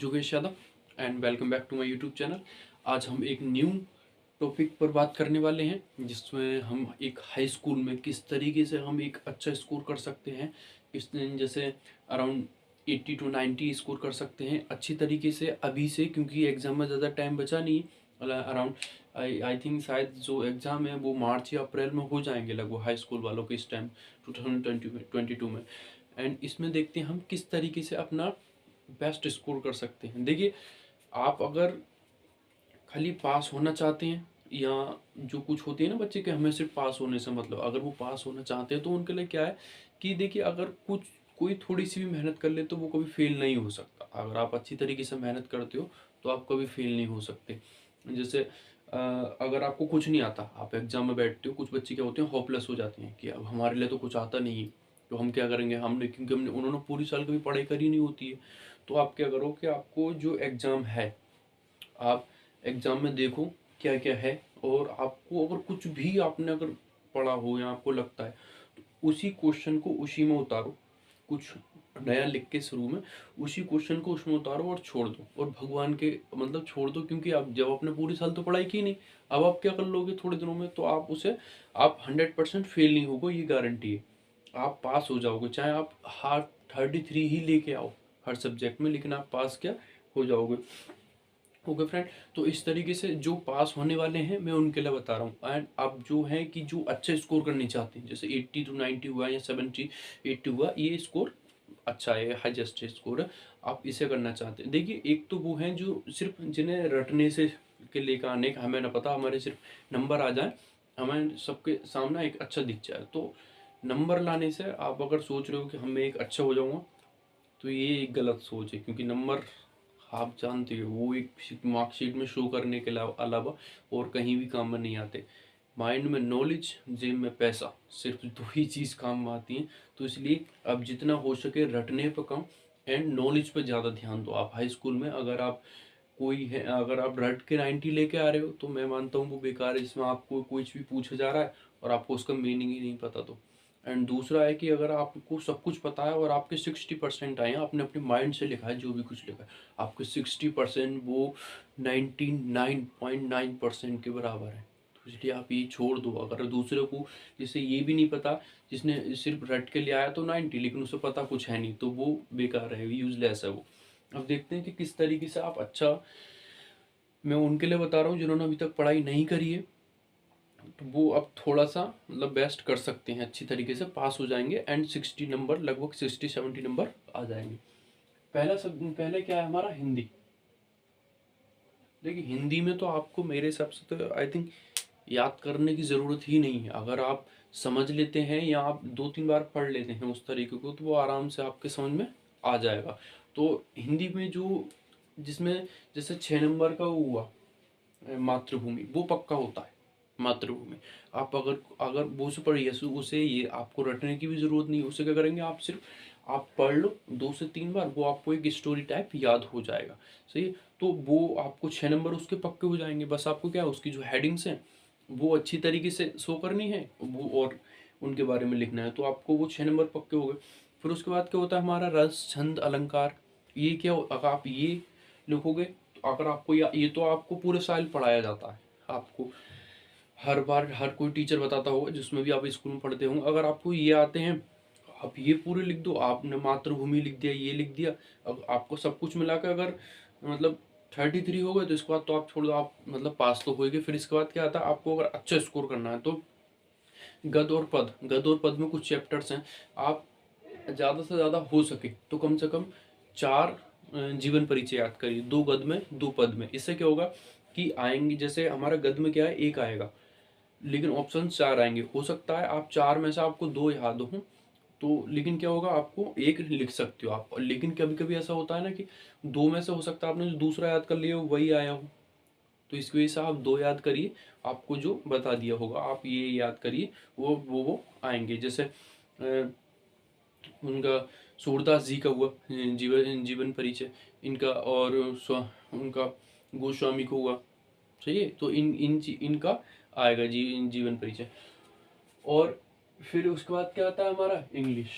जोगेश Yadav and welcome back to my YouTube channel. आज हम एक न्यू टॉपिक पर बात करने वाले हैं जिसमें हम एक हाई स्कूल में किस तरीके से हम एक अच्छा स्कोर कर सकते हैं। इस जैसे अराउंड 80 to 90 स्कोर कर सकते हैं अच्छी तरीके से अभी से, क्योंकि एग्ज़ाम में ज़्यादा टाइम बचा नहीं। अराउंड आई थिंक शायद जो एग्ज़ाम है वो मार्च या अप्रैल में हो जाएंगे लगभग हाई स्कूल वालों के इस टाइम 2022 में। एंड इसमें देखते हैं हम किस तरीके से अपना बेस्ट स्कोर कर सकते हैं। देखिए, आप अगर खाली पास होना चाहते हैं या जो कुछ होती है ना बच्चे के हमें सिर्फ पास होने से मतलब, अगर वो पास होना चाहते हैं तो उनके लिए क्या है कि देखिए, अगर कुछ कोई थोड़ी सी भी मेहनत कर ले तो वो कभी फेल नहीं हो सकता। अगर आप अच्छी तरीके से मेहनत करते हो तो आप कभी फेल नहीं हो सकते। जैसे अगर आपको कुछ नहीं आता, आप एग्जाम में बैठते हो, कुछ बच्चे क्या होते हैं होपलेस हो जाते हैं कि अब हमारे लिए तो कुछ आता नहीं है, तो हम क्या करेंगे, हमने क्योंकि हमने उन्होंने पूरी साल कभी पढ़ाई करी नहीं होती है। तो आप क्या करो कि आपको जो एग्ज़ाम है, आप एग्ज़ाम में देखो क्या क्या है, और आपको अगर कुछ भी आपने अगर पढ़ा हो या आपको लगता है तो उसी क्वेश्चन को उसी में उतारो। कुछ नया लिख के शुरू में उसी क्वेश्चन को उसमें उतारो और छोड़ दो, और भगवान के मतलब छोड़ दो, क्योंकि आप जब आपने पूरी साल तो पढ़ाई की नहीं, अब आप क्या कर लोगे थोड़े दिनों में, तो आप उसे आप 100% फेल नहीं होगा, ये गारंटी है। आप पास हो जाओगे, चाहे आप हार्ड 33 ही लेके आओ हर सब्जेक्ट में, लेकिन आप पास क्या हो जाओगे। ओके फ्रेंड, तो इस तरीके से जो पास होने वाले हैं मैं उनके लिए बता रहा हूँ। एंड अब जो है कि जो अच्छे स्कोर करने चाहते हैं, जैसे 80 to 90 हुआ या 70 80 हुआ, ये स्कोर अच्छा है, हाईएस्ट स्कोर है, आप इसे करना चाहते हैं। देखिए, एक तो वो हैं जो सिर्फ जिन्हें रटने से के लेकर आने का हमें ना पता, हमारे सिर्फ नंबर आ जाए, हमें सबके सामने एक अच्छा दिख जाए। तो नंबर लाने से आप अगर सोच रहे हो कि हमें एक अच्छा हो जाऊंगा, तो ये एक गलत सोच है, क्योंकि नंबर आप जानते हो वो एक मार्कशीट में शो करने के अलावा और कहीं भी काम में नहीं आते। माइंड में नॉलेज, जेब में पैसा, सिर्फ दो ही चीज़ काम में आती हैं। तो इसलिए अब जितना हो सके रटने पर कम एंड नॉलेज पर ज़्यादा ध्यान दो। आप हाई स्कूल में अगर आप कोई है, अगर आप रट के 90 लेके आ रहे हो तो मैं मानता हूँ वो बेकार है। इसमें आपको कुछ भी पूछा जा रहा है और आपको उसका मीनिंग ही नहीं पता। तो एंड दूसरा है कि अगर आपको सब कुछ पता है और आपके 60% आए हैं, आपने अपने माइंड से लिखा है जो भी कुछ लिखा है, आपके 60% वो 99.9% के बराबर है। तो इसलिए आप ये छोड़ दो। अगर दूसरे को, जिसे ये भी नहीं पता, जिसने सिर्फ रट के ले आया तो 90, लेकिन उसे पता कुछ है नहीं, तो वो बेकार है, यूजलेस है वो। अब देखते हैं कि किस तरीके से आप अच्छा, मैं उनके लिए बता रहा हूँ जिन्होंने अभी तक पढ़ाई नहीं करी है, तो वो अब थोड़ा सा मतलब बेस्ट कर सकते हैं, अच्छी तरीके से पास हो जाएंगे एंड 60 नंबर, लगभग 60-70 नंबर आ जाएंगे। पहले क्या है हमारा, हिंदी। देखिए, हिंदी में तो आपको मेरे हिसाब से तो आई थिंक याद करने की ज़रूरत ही नहीं है। अगर आप समझ लेते हैं या आप 2-3 बार पढ़ लेते हैं उस तरीके को, तो वो आराम से आपके समझ में आ जाएगा। तो हिंदी में जो, जिसमें जैसे 6 नंबर का वो हुआ मातृभूमि, वो पक्का होता है। मातृभूमि आप अगर अगर वो से पढ़िए, उसे ये आपको रटने की भी ज़रूरत नहीं। उसे क्या करेंगे, आप सिर्फ आप पढ़ लो 2 से 3 बार, वो आपको एक स्टोरी टाइप याद हो जाएगा। सही है? तो वो आपको 6 नंबर उसके पक्के हो जाएंगे। बस आपको क्या है, उसकी जो हेडिंग्स हैं वो अच्छी तरीके से शो करनी है वो, और उनके बारे में लिखना है, तो आपको वो 6 नंबर पक्के हो गए। फिर उसके बाद क्या होता है हमारा रस, छंद, अलंकार। ये क्या अगर आप ये लिखोगे, तो अगर आपको ये तो आपको पूरे साल पढ़ाया जाता है, आपको हर बार हर कोई टीचर बताता होगा जिसमें भी आप स्कूल में पढ़ते होंगे। अगर आपको ये आते हैं, आप ये पूरे लिख दो, आपने मातृभूमि लिख दिया, ये लिख दिया, अब आपको सब कुछ मिलाकर अगर मतलब 33 हो गए, तो इसके बाद तो आप छोड़ दो, आप मतलब पास तो होएंगे। फिर इसके बाद क्या आता है, आपको अगर अच्छा स्कोर करना है तो गद और पद में कुछ चैप्टर्स हैं, आप ज़्यादा से ज़्यादा हो सके तो कम से कम 4 जीवन परिचय याद करिए, 2 गद में 2 पद में। इससे क्या होगा कि आएंगे, जैसे हमारा गद में क्या है, एक आएगा, लेकिन ऑप्शन 4 आएंगे। हो सकता है आप 4 में से आपको 2 याद हो, तो लेकिन क्या होगा, आपको एक लिख सकते हो आप। लेकिन कभी कभी ऐसा होता है ना कि 2 में से हो सकता है आपने जो दूसरा याद कर लिया हो वही आया हो, तो इसकी वजह से आप 2 याद करिए। आपको जो बता दिया होगा आप ये याद करिए, वो आएंगे। जैसे उनका सूरदास जी का हुआ जीवन जीवन परिचय इनका, और उनका गोस्वामी को हुआ। सही है? तो इनका आएगा जीवन परिचय। और फिर उसके बाद क्या आता है हमारा, इंग्लिश।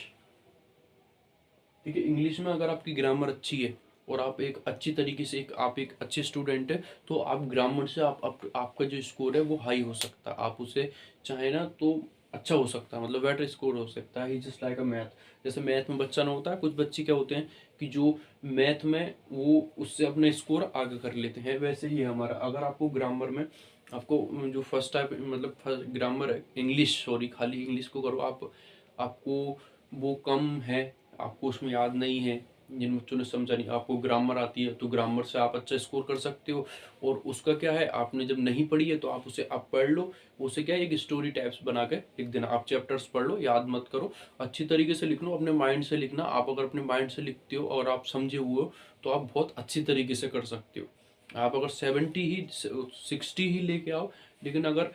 ठीक है, इंग्लिश में अगर आपकी ग्रामर अच्छी है और आप एक अच्छी तरीके से आप एक अच्छे स्टूडेंट है, तो आप ग्रामर से आपका जो स्कोर है वो हाई हो सकता है। आप उसे चाहे ना तो अच्छा हो सकता है, मतलब बेटर स्कोर हो सकता है। जस्ट लाइक अ मैथ, जैसे मैथ में बच्चा ना होता है, कुछ बच्चे क्या होते हैं कि जो मैथ में वो उससे अपना स्कोर आगे कर लेते हैं, वैसे ही है हमारा। अगर आपको ग्रामर में आपको जो फर्स्ट टाइप मतलब ग्रामर इंग्लिश, सॉरी खाली इंग्लिश को करो आप, आपको वो कम है, आपको उसमें याद नहीं है, जिन बच्चों ने समझा नहीं, आपको ग्रामर आती है तो ग्रामर से आप अच्छा स्कोर कर सकते हो। और उसका क्या है, आपने जब नहीं पढ़ी है तो आप उसे आप पढ़ लो, उसे क्या है एक स्टोरी टाइप्स बना के लिख देना। आप चैप्टर्स पढ़ लो, याद मत करो, अच्छी तरीके से लिख लो, अपने माइंड से लिखना। आप अगर अपने माइंड से लिखते हो और आप समझे हुए हो तो आप बहुत अच्छी तरीके से कर सकते हो। आप अगर 70 ही 60 ही लेके आओ, लेकिन अगर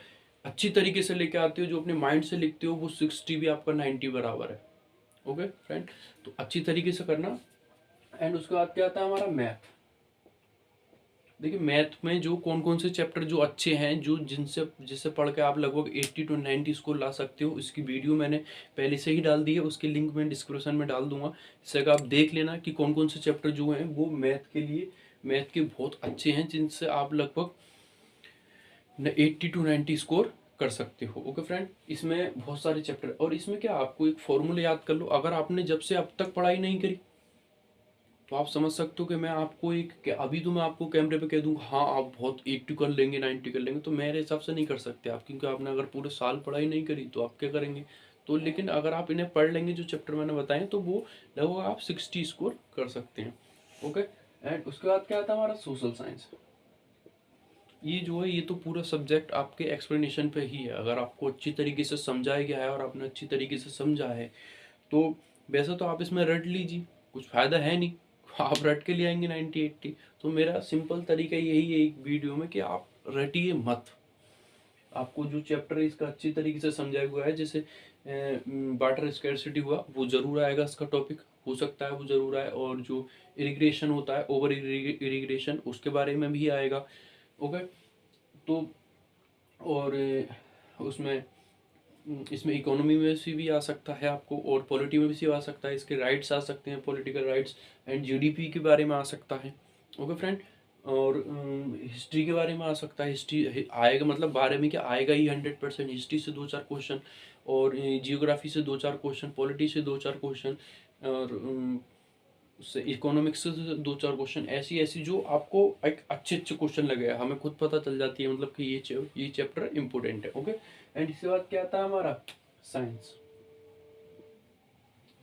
अच्छी तरीके से लेके आते हो, जो अपने माइंड से लिखते हो, वो 60 भी आपका 90 बराबर है। ओके फ्रेंड, तो अच्छी तरीके से करना। एंड उसके बाद क्या आता है हमारा मैथ। देखिए मैथ में जो कौन कौन से चैप्टर जो अच्छे हैं, जो जिनसे जिससे पढ़ के आप लगभग 80 to 90 स्कोर ला सकते हो, इसकी वीडियो मैंने पहले से ही डाल दी है, उसकी लिंक मैं डिस्क्रिप्शन में डाल दूंगा। इससे आप देख लेना कि कौन कौन से चैप्टर जो हैं वो मैथ के लिए, मैथ के बहुत अच्छे हैं, जिनसे आप लगभग 80 to 90 स्कोर कर सकते हो। ओके फ्रेंड, इसमें बहुत सारे चैप्टर, और इसमें क्या आपको एक फॉर्मूला याद कर लो। अगर आपने जब से अब तक पढ़ाई नहीं करी तो आप समझ सकते हो कि मैं आपको अभी तो मैं आपको कैमरे पे कह दूंगा हाँ आप बहुत 80 कर लेंगे 90 कर लेंगे, तो मेरे हिसाब से नहीं कर सकते आप, क्योंकि आपने अगर पूरे साल पढ़ाई नहीं करी तो आप क्या करेंगे। तो लेकिन अगर आप इन्हें पढ़ लेंगे जो चैप्टर मैंने बताए, तो वो लगभग आप 60 स्कोर कर सकते हैं। ओके, एंड उसके बाद क्या आता है हमारा सोशल साइंस। ये जो है ये तो पूरा सब्जेक्ट आपके एक्सप्लेनेशन पे ही है। अगर आपको अच्छी तरीके से समझाया गया है और आपने अच्छी तरीके से समझा है तो वैसे तो आप इसमें रट लीजिए, कुछ फ़ायदा है नहीं, आप रट के ले आएंगे 90 80। तो मेरा सिंपल तरीका यही है एक वीडियो में कि आप रटिए मत। आपको जो चैप्टर है इसका अच्छी तरीके से समझाया हुआ है, जैसे वाटर स्कैरसिटी हुआ वो ज़रूर आएगा, इसका टॉपिक हो सकता है वो ज़रूर आए, और जो इरिगेशन होता है ओवर इरिगेशन उसके बारे में भी आएगा। ओके, तो और उसमें इसमें इकोनॉमी में से भी आ सकता है आपको, और पॉलिटी में भी से आ सकता है, इसके राइट्स आ सकते हैं, पॉलिटिकल राइट्स, एंड जीडीपी के बारे में आ सकता है। ओके फ्रेंड, और हिस्ट्री के बारे में आ सकता है। हिस्ट्री आएगा, मतलब बारे में क्या आएगा ही 100%। हिस्ट्री से 2 4 क्वेश्चन, और जियोग्राफी से 2 4 क्वेश्चन, पॉलिटी से 2 4 क्वेश्चन, और उससे इकोनॉमिक्स से 2 4 क्वेश्चन, ऐसी ऐसी जो आपको एक अच्छे अच्छे क्वेश्चन लगे, हमें खुद पता चल जाती है मतलब कि ये चैप्टर इंपॉर्टेंट है। ओके, एंड इसके बाद क्या आता है हमारा साइंस।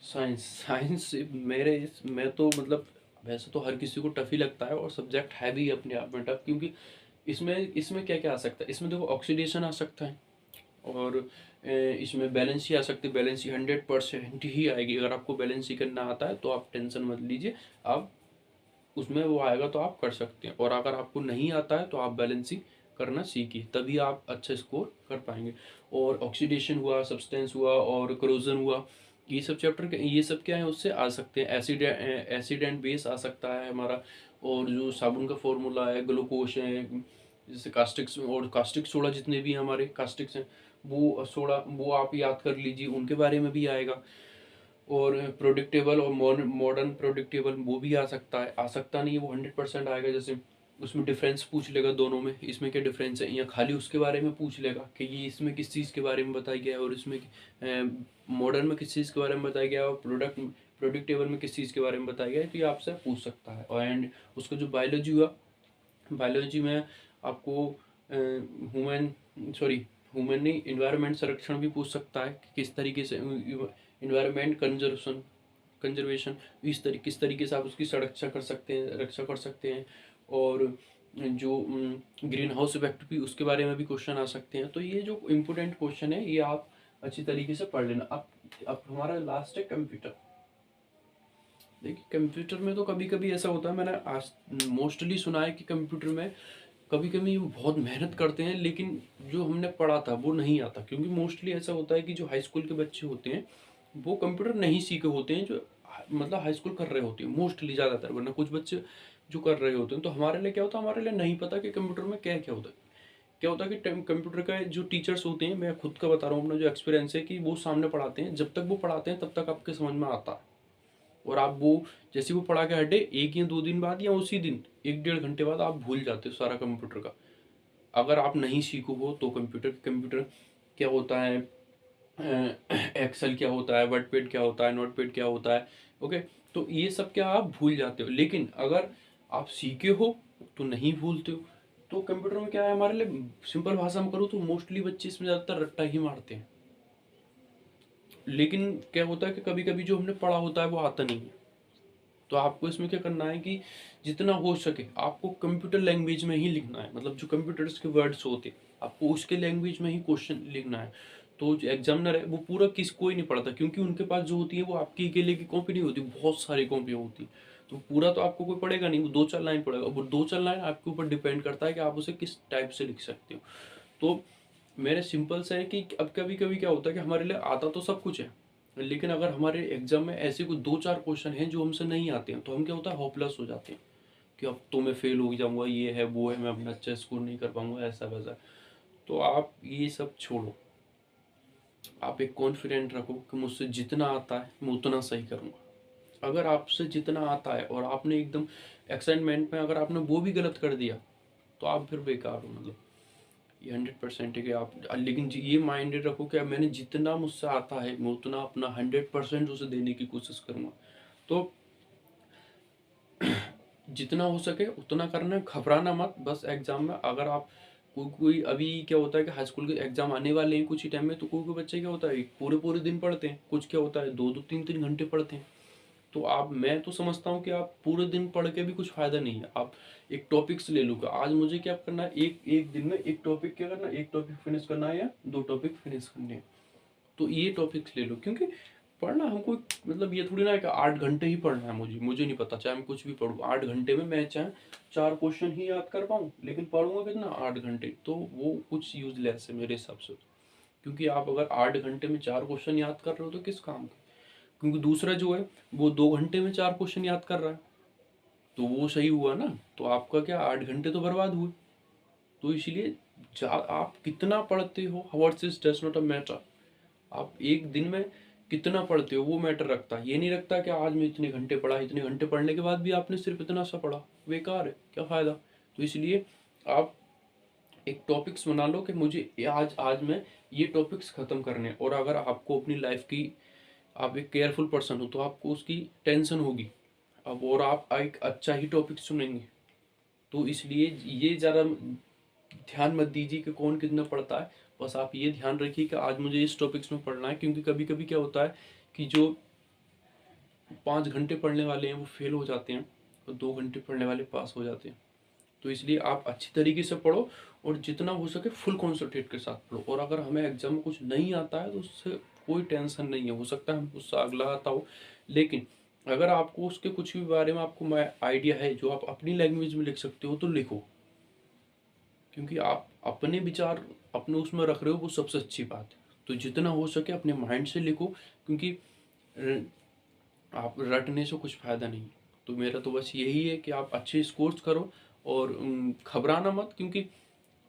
साइंस साइंस मैं तो मतलब वैसे तो हर किसी को टफ ही लगता है, और सब्जेक्ट है भी अपने आप में टफ, क्योंकि इसमें इसमें क्या क्या आ सकता है, इसमें देखो ऑक्सीडेशन आ सकता है, और इसमें बैलेंस ही आ सकती है। बैलेंस ही 100% ही आएगी। अगर आपको बैलेंस ही करना आता है तो आप टेंशन मत लीजिए, आप उसमें वो आएगा तो आप कर सकते हैं। और अगर आपको नहीं आता है तो आप बैलेंसिंग करना सीखिए, तभी आप अच्छा स्कोर कर पाएंगे। और ऑक्सीडेशन हुआ, सब्सटेंस हुआ, और क्रोजन हुआ, ये सब चैप्टर ये सब क्या है उससे आ सकते हैं। एसिड एंड बेस आ सकता है हमारा, और जो साबुन का फॉर्मूला है, ग्लूकोज है, जैसे कास्टिक्स और कास्टिक सोडा, जितने भी हमारे कास्टिक्स हैं वो सोडा वो आप याद कर लीजिए, उनके बारे में भी आएगा। और प्रोडिक्टेबल और मॉडर्न प्रोडिक्टेबल वो भी आ सकता है, आ सकता नहीं है, वो 100% आएगा। जैसे उसमें डिफरेंस पूछ लेगा दोनों में, इसमें क्या डिफरेंस है, या खाली उसके बारे में पूछ लेगा कि ये इसमें किस चीज़ के बारे में बताया गया है, और इसमें मॉडर्न में किस चीज़ के बारे में बताया गया है, और प्रोडिक्टेबल में किस चीज़ के बारे में बताया गया है, तो ये आपसे पूछ सकता है। और एंड उसका जो बायोलॉजी हुआ, बायोलॉजी में आपको ह्यूमन सॉरी ह्यूमन नहीं, इन्वायरमेंट संरक्षण भी पूछ सकता है कि किस तरीके से इन्वायरमेंट कंजर्वेशन किस तरीके से आप उसकी सुरक्षा कर सकते हैं, रक्षा कर सकते हैं। और जो ग्रीन हाउस इफेक्ट भी, उसके बारे में भी क्वेश्चन आ सकते हैं। तो ये जो इम्पोर्टेंट क्वेश्चन है ये आप अच्छी तरीके से पढ़ लेना। अब हमारा लास्ट है कंप्यूटर। देखिए कंप्यूटर में तो कभी कभी ऐसा होता है, मैंने आज मोस्टली सुना है कि कंप्यूटर में कभी कभी बहुत मेहनत करते हैं, लेकिन जो हमने पढ़ा था वो नहीं आता। क्योंकि मोस्टली ऐसा होता है कि जो हाई स्कूल के बच्चे होते हैं वो कंप्यूटर नहीं सीखे होते हैं, जो मतलब हाई स्कूल कर रहे होते हैं मोस्टली, ज़्यादातर। वरना कुछ बच्चे जो कर रहे होते हैं, तो हमारे लिए क्या होता है, हमारे लिए नहीं पता कि कंप्यूटर में क्या क्या होता है। क्या होता है कि कंप्यूटर का जो टीचर्स होते हैं, मैं खुद का बता रहा हूँ अपना जो एक्सपीरियंस है, कि वो सामने पढ़ाते हैं, जब तक वो पढ़ाते हैं तब तक आपके समझ में आता है। और आप वो जैसे वो पढ़ा के हटे 1 या 2 दिन बाद या उसी दिन 1 डेढ़ घंटे बाद आप भूल जाते हो सारा कंप्यूटर का। अगर आप नहीं सीखो हो तो कंप्यूटर क्या होता है, एक्सेल क्या होता है, वर्डपैड क्या होता है, नोटपैड क्या होता है, ओके। तो ये सब क्या आप भूल जाते हो, लेकिन अगर आप सीखे हो तो नहीं भूलते हो। तो कंप्यूटर में क्या है हमारे लिए, सिंपल भाषा में करूँ तो मोस्टली बच्चे इसमें ज़्यादातर रट्टा ही मारते हैं। लेकिन क्या होता है कि कभी कभी जो हमने पढ़ा होता है वो आता नहीं है। तो आपको इसमें क्या करना है कि जितना हो सके आपको कंप्यूटर लैंग्वेज में ही लिखना है, मतलब जो कंप्यूटर्स के वर्ड्स होते हैं आपको उसके लैंग्वेज में ही क्वेश्चन लिखना है। तो जो एग्जामिनर है वो पूरा कोई नहीं पढ़ता, क्योंकि उनके पास जो होती है वो आपकी अकेले की कॉपी नहीं होती, बहुत सारी कॉपियाँ होती। तो पूरा तो आपको कोई पढ़ेगा नहीं, वो 2-4 लाइन पढ़ेगा, वो 2-4 लाइन आपके ऊपर डिपेंड करता है कि आप उसे किस टाइप से लिख सकते हो। तो मेरे सिंपल से है कि अब कभी कभी क्या होता है कि हमारे लिए आता तो सब कुछ है, लेकिन अगर हमारे एग्जाम में ऐसे कोई 2-4 क्वेश्चन हैं जो हमसे नहीं आते हैं तो हम क्या होता है होपलेस हो जाते हैं कि अब तो मैं फेल हो जाऊंगा, ये है वो है, मैं अपना अच्छा स्कोर नहीं कर पाऊंगा, ऐसा वैसा। तो आप ये सब छोड़ो, आप एक कॉन्फिडेंट रखो कि मुझसे जितना आता है मैं उतना सही करूंगा। अगर आपसे जितना आता है और आपने एकदम असाइनमेंट में अगर आपने वो भी गलत कर दिया तो आप फिर बेकार हो, मतलब ये 100% है कि आप, लेकिन ये माइंडेड रखो कि अब मैंने जितना मुझसे आता है मैं उतना अपना 100% उसे देने की कोशिश करूंगा। तो जितना हो सके उतना करना है, घबराना मत। बस एग्जाम में अगर आप कोई अभी क्या होता है कि हाई स्कूल के एग्जाम आने वाले हैं कुछ ही टाइम में, तो कोई कोई बच्चे क्या होता है पूरे पूरे दिन पढ़ते हैं, कुछ क्या होता है 2-2 3-3 घंटे पढ़ते हैं। तो आप, मैं तो समझता हूँ कि आप पूरे दिन पढ़ के भी कुछ फायदा नहीं है। आप एक टॉपिक्स ले लो कि आज मुझे क्या करना है, एक एक दिन में एक टॉपिक क्या करना है, एक टॉपिक फिनिश करना है या 2 टॉपिक फिनिश करने हैं। तो ये टॉपिक्स ले लो, क्योंकि पढ़ना हमको मतलब ये थोड़ी ना है कि 8 घंटे ही पढ़ना है। मुझे नहीं पता, चाहे मैं कुछ भी पढ़ूँ 8 घंटे में मैं चाहे 4 क्वेश्चन ही याद कर पाऊँ, लेकिन पढ़ूंगा कितना 8 घंटे, तो वो कुछ यूजलेस है मेरे हिसाब से। क्योंकि आप अगर 8 घंटे में 4 क्वेश्चन याद कर रहे हो तो किस काम के। क्योंकि दूसरा जो है वो 2 घंटे में 4 क्वेश्चन याद कर रहा है, तो वो सही हुआ ना। तो आपका क्या 8 घंटे तो बर्बाद हुए। तो इसलिए आप कितना पढ़ते हो, hours is does not a matter. आप एक दिन में कितना पढ़ते हो वो मैटर रखता है, ये नहीं रखता कि आज मैं इतने घंटे पढ़ा, इतने घंटे पढ़ने के बाद भी आपने सिर्फ इतना सा पढ़ा, बेकार है, क्या फ़ायदा। तो इसलिए आप एक टॉपिक्स बना लो कि मुझे आज आज मैं ये टॉपिक्स ख़त्म करने हैं। और अगर आपको अपनी लाइफ की, आप एक केयरफुल पर्सन हो तो आपको उसकी टेंशन होगी अब, और आप एक अच्छा ही टॉपिक चुनेंगे। तो इसलिए ये ज़रा ध्यान मत दीजिए कि कौन कितना पढ़ता है। बस आप ये ध्यान रखिए कि आज मुझे इस टॉपिक्स में पढ़ना है, क्योंकि कभी कभी क्या होता है कि जो 5 घंटे पढ़ने वाले हैं वो फेल हो जाते हैं और 2 घंटे पढ़ने वाले पास हो जाते हैं। तो इसलिए आप अच्छी तरीके से पढ़ो और जितना हो सके फुल कॉन्सेंट्रेट के साथ पढ़ो। और अगर हमें एग्जाम में कुछ नहीं आता है तो उससे कोई टेंशन नहीं है, हो सकता है हमको उससे अगला आता हो, लेकिन अगर आपको उसके कुछ भी बारे में आपको आइडिया है जो आप अपनी लैंग्वेज में लिख सकते हो तो लिखो। क्योंकि आप अपने विचार अपने उसमें रख रहे हो वो सबसे अच्छी बात है। तो जितना हो सके अपने माइंड से लिखो, क्योंकि आप रटने से कुछ फ़ायदा नहीं है। तो मेरा तो बस यही है कि आप अच्छे स्कोर्स करो और घबराना मत, क्योंकि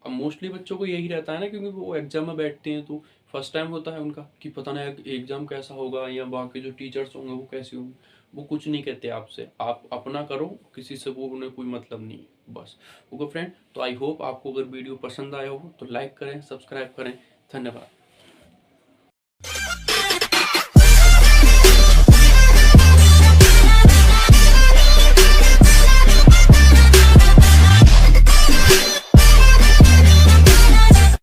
अब मोस्टली बच्चों को यही रहता है ना, क्योंकि वो एग्ज़ाम में बैठते हैं तो फर्स्ट टाइम होता है उनका कि पता नहीं एग्ज़ाम कैसा होगा या बाकी जो टीचर्स होंगे वो कैसे होंगे। वो कुछ नहीं कहते आपसे, आप अपना करो, किसी से वो उन्हें कोई मतलब नहीं है बस। ओके फ्रेंड, तो आई होप आपको अगर वीडियो पसंद आया हो तो लाइक करें, सब्सक्राइब करें। धन्यवाद।